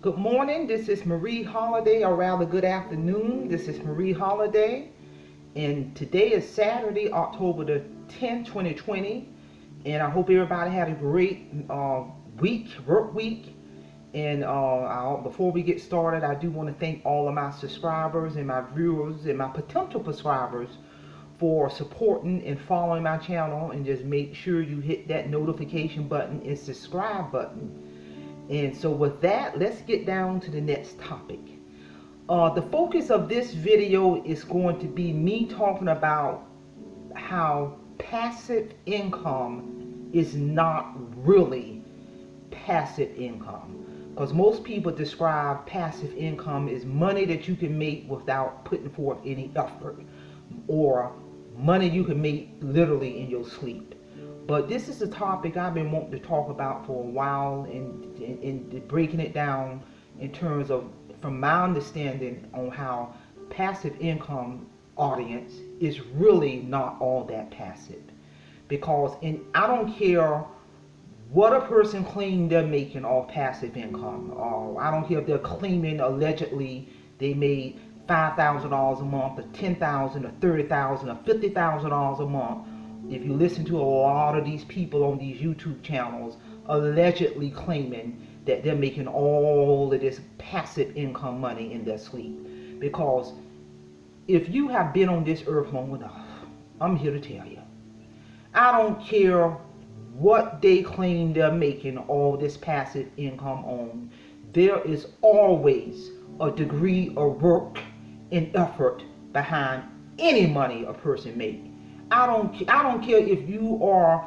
Good morning. This is Marie Holiday, or rather, good afternoon. This is Marie Holiday, and today is Saturday, October the 10th, 2020. And I hope everybody had a great work week. And before we get started, I do want to thank all of my subscribers and my viewers and my potential subscribers for supporting and following my channel. And just make sure you hit that notification button and subscribe button. And so with that, let's get down to the next topic. The focus of this video is going to be me talking about how passive income is not really passive income. Because most people describe passive income as money that you can make without putting forth any effort, or money you can make literally in your sleep. But this is a topic I've been wanting to talk about for a while, and breaking it down in terms of, from my understanding, on how passive income audience is really not all that passive. Because I don't care what a person claims they're making off passive income. I don't care if they're claiming allegedly they made $5,000 a month, or $10,000, or $30,000, or $50,000 a month. If you listen to a lot of these people on these YouTube channels allegedly claiming that they're making all of this passive income money in their sleep. Because if you have been on this earth long enough, I'm here to tell you, I don't care what they claim they're making all this passive income on, there is always a degree of work and effort behind any money a person makes. I don't care if you are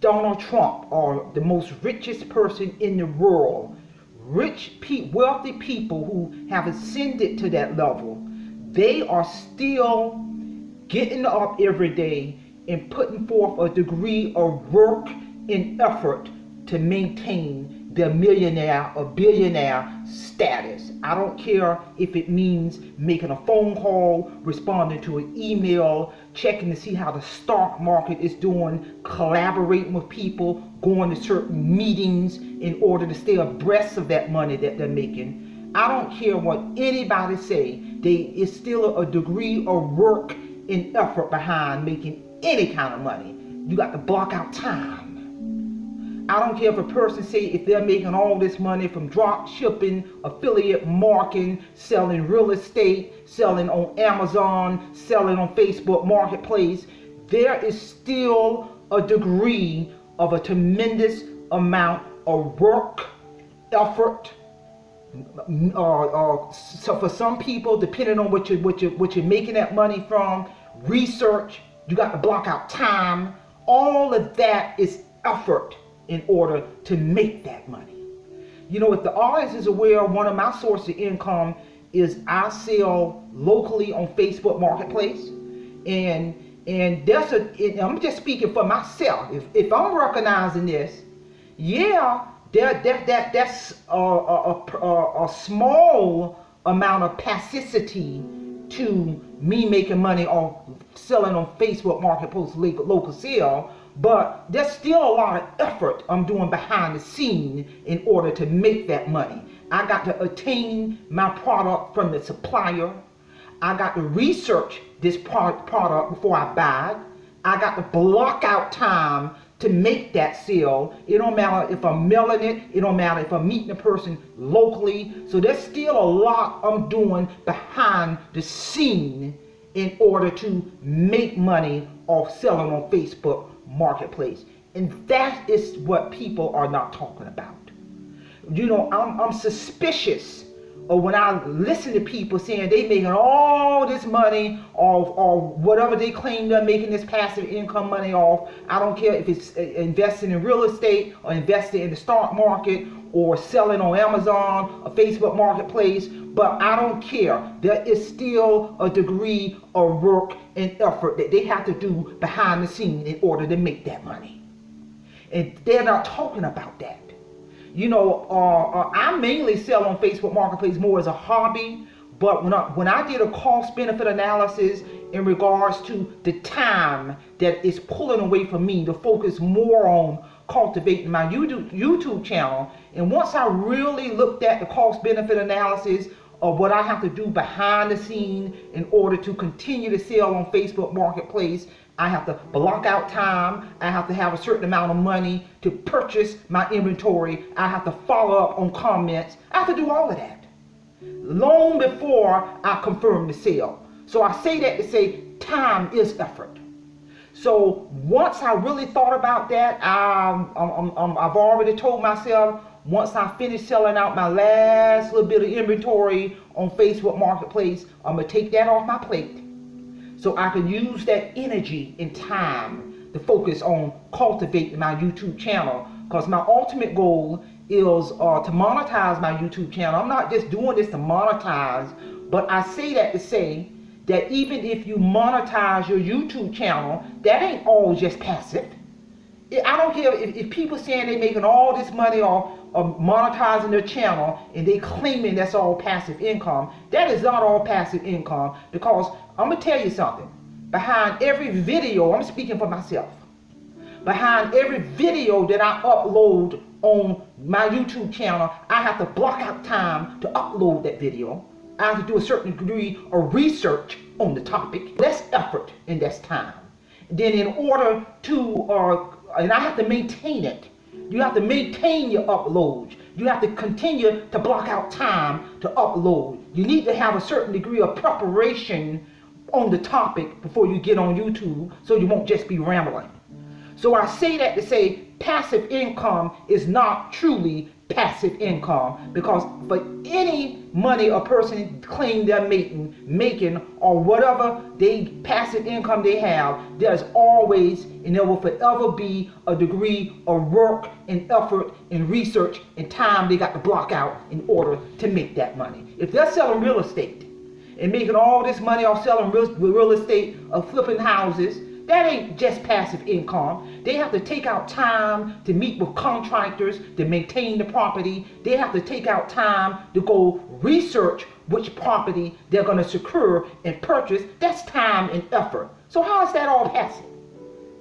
Donald Trump, or the most richest person in the world. Wealthy people who have ascended to that level, they are still getting up every day and putting forth a degree of work and effort to maintain their millionaire or billionaire status. I don't care if it means making a phone call, responding to an email, checking to see how the stock market is doing, collaborating with people, going to certain meetings in order to stay abreast of that money that they're making. I don't care what anybody say. It's still a degree of work and effort behind making any kind of money. You got to block out time. I don't care if a person say if they're making all this money from drop shipping, affiliate marketing, selling real estate, selling on Amazon, selling on Facebook Marketplace, there is still a degree of a tremendous amount of work, effort. So for some people, depending on what you're making that money from, research, you got to block out time. All of that is effort in order to make that money. You know, if the audience is aware, one of my sources of income is I sell locally on Facebook Marketplace, and I'm just speaking for myself. If I'm recognizing this, yeah, that's a small amount of passivity to me making money off selling on Facebook Marketplace local sale. But there's still a lot of effort I'm doing behind the scene in order to make that money. I got to attain my product from the supplier. I got to research this product before I buy it. I got to block out time to make that sale. It don't matter if I'm mailing it. It don't matter if I'm meeting a person locally. So there's still a lot I'm doing behind the scene in order to make money off selling on Facebook Marketplace. And that is what people are not talking about. You know, I'm suspicious of when I listen to people saying they making all this money or whatever they claim they're making this passive income money off. I don't care if it's investing in real estate, or investing in the stock market, or selling on Amazon or Facebook Marketplace, but I don't care. There is still a degree of work and effort that they have to do behind the scenes in order to make that money. And they're not talking about that. You know, I mainly sell on Facebook Marketplace more as a hobby, but when I did a cost benefit analysis in regards to the time that is pulling away from me to focus more on cultivating my YouTube channel. And once I really looked at the cost benefit analysis of what I have to do behind the scene in order to continue to sell on Facebook Marketplace, I have to block out time. I have to have a certain amount of money to purchase my inventory. I have to follow up on comments. I have to do all of that long before I confirm the sale. So I say that to say time is effort. So once I really thought about that, I've already told myself, once I finish selling out my last little bit of inventory on Facebook Marketplace, I'm going to take that off my plate so I can use that energy and time to focus on cultivating my YouTube channel. Because my ultimate goal is to monetize my YouTube channel. I'm not just doing this to monetize, but I say that to say that even if you monetize your YouTube channel, that ain't all just passive. I don't care if people saying they're making all this money off of monetizing their channel and they claiming that's all passive income. That is not all passive income, because I'm gonna tell you something. Behind every video, I'm speaking for myself, behind every video that I upload on my YouTube channel, I have to block out time to upload that video. I have to do a certain degree of research on the topic. That's effort and that's time. Then in order to, and I have to maintain it. You have to maintain your uploads. You have to continue to block out time to upload. You need to have a certain degree of preparation on the topic before you get on YouTube, so you won't just be rambling. So I say that to say passive income is not truly passive income, because for any money a person claim they're making or whatever passive income they have, there's always and there will forever be a degree of work and effort and research and time they got to block out in order to make that money. If they're selling real estate and making all this money off selling real estate or flipping houses, that ain't just passive income. They have to take out time to meet with contractors to maintain the property. They have to take out time to go research which property they're going to secure and purchase. That's time and effort. So how is that all passive?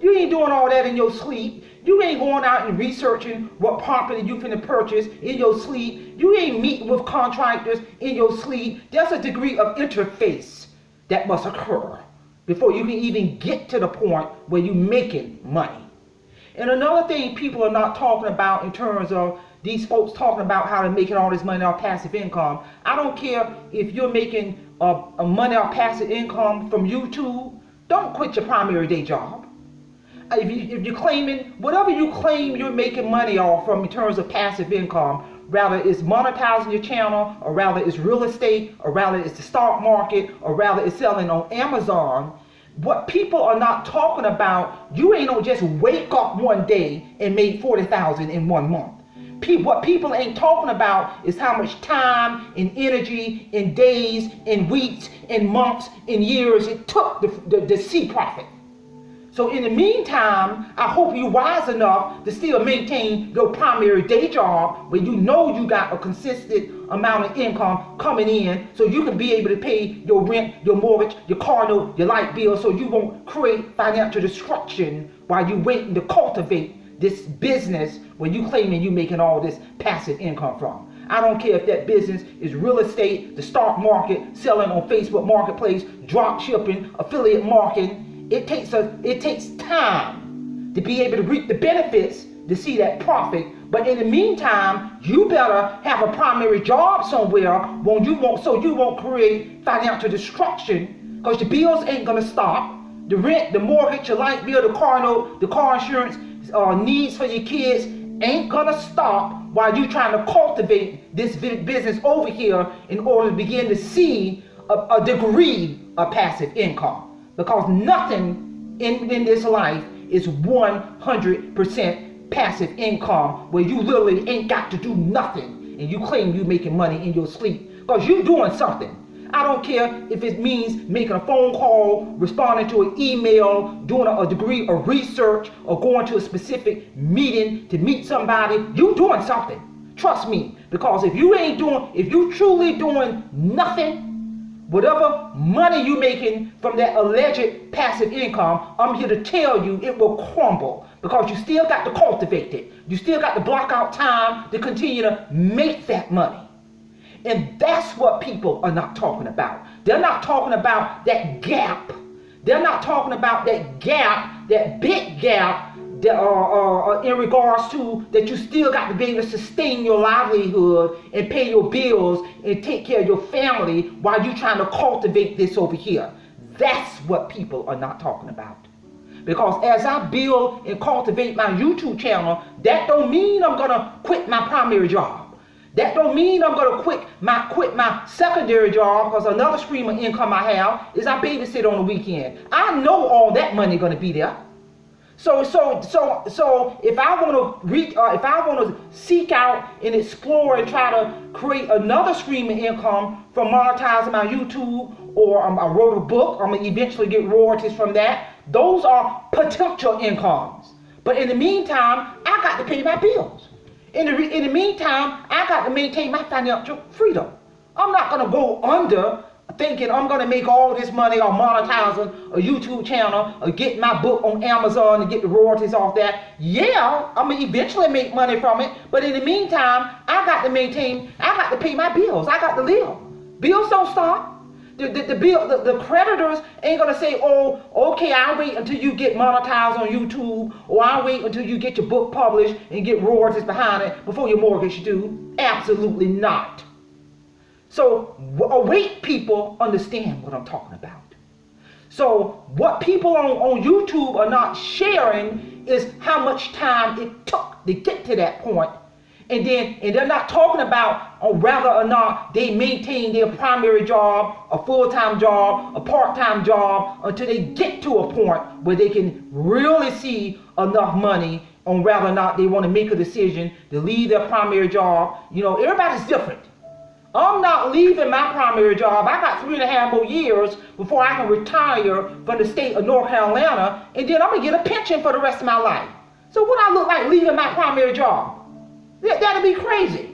You ain't doing all that in your sleep. You ain't going out and researching what property you finna purchase in your sleep. You ain't meeting with contractors in your sleep. There's a degree of interface that must occur before you can even get to the point where you're making money. And another thing people are not talking about in terms of these folks talking about how they're making all this money off passive income. I don't care if you're making money off passive income from YouTube. Don't quit your primary day job. If you're claiming, whatever you claim you're making money off from in terms of passive income, rather it's monetizing your channel, or rather it's real estate, or rather it's the stock market, or rather it's selling on Amazon, what people are not talking about, you ain't gonna just wake up one day and make $40,000 in 1 month. What people ain't talking about is how much time and energy and days and weeks and months and years it took to see profit. So in the meantime, I hope you're wise enough to still maintain your primary day job where you know you got a consistent amount of income coming in, so you can be able to pay your rent, your mortgage, your car note, your light bill, so you won't create financial destruction while you're waiting to cultivate this business where you claiming you making all this passive income from. I don't care if that business is real estate, the stock market, selling on Facebook Marketplace, drop shipping, affiliate marketing. It takes time to be able to reap the benefits to see that profit. But in the meantime, you better have a primary job somewhere so you won't create financial destruction, because the bills ain't gonna stop. The rent, the mortgage, your light bill, the car note, the car insurance, needs for your kids ain't gonna stop while you trying to cultivate this business over here in order to begin to see a degree of passive income. Because nothing in this life is 100% passive income where you literally ain't got to do nothing and you claim you making money in your sleep, because you doing something. I don't care if it means making a phone call, responding to an email, doing a degree of research, or going to a specific meeting to meet somebody. You doing something. Trust me, because if you truly doing nothing, whatever money you making from that alleged passive income, I'm here to tell you it will crumble. because you still got to cultivate it. You still got to block out time to continue to make that money. And that's what people are not talking about. They're not talking about that gap. They're not talking about that gap, that big gap in regards to that you still got to be able to sustain your livelihood and pay your bills and take care of your family while you're trying to cultivate this over here. That's what people are not talking about. Because as I build and cultivate my YouTube channel, that don't mean I'm going to quit my primary job. That don't mean I'm going to quit my secondary job, because another stream of income I have is I babysit on the weekend. I know all that money going to be there. So if I want to seek out and explore and try to create another stream of income from monetizing my YouTube, or I wrote a book, I'm going to eventually get royalties from that. Those are potential incomes. But in the meantime, I got to pay my bills. In the meantime, I got to maintain my financial freedom. I'm not going to go under thinking I'm going to make all this money or monetizing a YouTube channel or get my book on Amazon and get the royalties off that. Yeah, I'm going to eventually make money from it. But in the meantime, I got to pay my bills. I got to live. Bills don't stop. The creditors ain't going to say, oh, okay, I'll wait until you get monetized on YouTube, or I'll wait until you get your book published and get royalties behind it before your mortgage due. Absolutely not. So awake people understand what I'm talking about. So what people on YouTube are not sharing is how much time it took to get to that point. And they're not talking about whether or not they maintain their primary job, a full-time job, a part-time job, until they get to a point where they can really see enough money on whether or not they want to make a decision to leave their primary job. You know, everybody's different. I'm not leaving my primary job. I got 3.5 more years before I can retire from the state of North Carolina, and then I'm going to get a pension for the rest of my life. So what I look like leaving my primary job? That'd be crazy.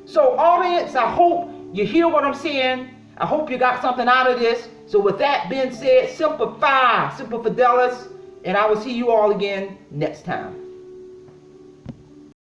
So audience, I hope you hear what I'm saying. I hope you got something out of this. So with that being said, Semper Fi, Semper Fidelis, and I will see you all again next time.